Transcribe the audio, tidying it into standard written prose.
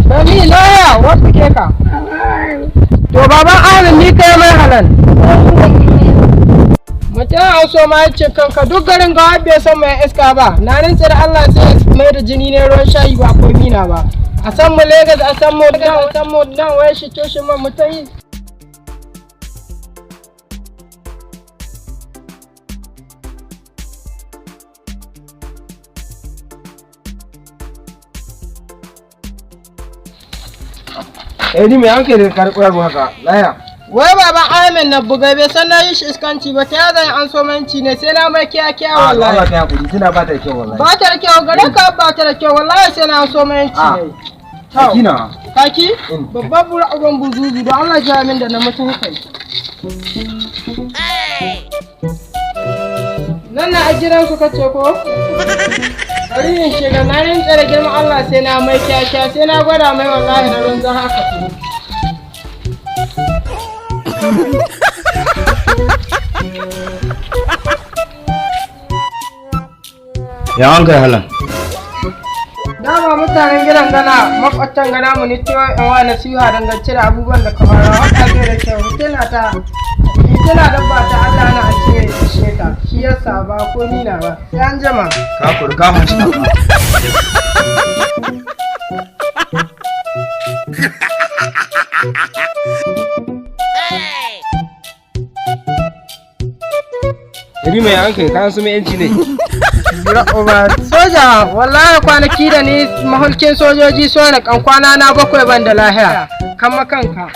Bani laya wasu ke ka. To baban Ahmed ni kai mai halan. Mutum a so ma yace kanka duk garin ga bai san mai iska ba. Na rantse da Allah sai mai da jini ne ruwan shayi ba ko mina ba. A san mu Lagos a san mu dan wai shi to shi man mutai. Ni me ake da karɓar haka laya? Wai baba Ahmed na buga bai san na yi shi iskanci ba ta zan an so manci ne sai na mai kiyakiya wallahi. Allah ta hakuri tana ba ta da kyau wallahi. Ba ta da kyau gare ka ba ta da kyau wallahi sai na an so manci ne. Kaki na. Kaki? Babban bura uban buzuzu don Allah ji min da na mutum kai. Nan na a gidan ku kace ko? Bari yin shiga na yin tsare girman Allah sai na mai kiyakiya sai na gwada mai wallahi da runzan haka. Ya an kai halan. Dama mutanen gidan gana makwatan gana mu ne cewa in wa nasiha dangance da abubuwan da kamar haka bai da kyau tana dabba ta Allah na ce sheka shi yasa ba ko nina ba sai an jama Ka kurka mun shi. Iri mai an kai kan su mai yanci ne. Soja wallahi kwanaki da ni mahulkin sojoji so na kan kwana na 7 ban da lahiya kama kanka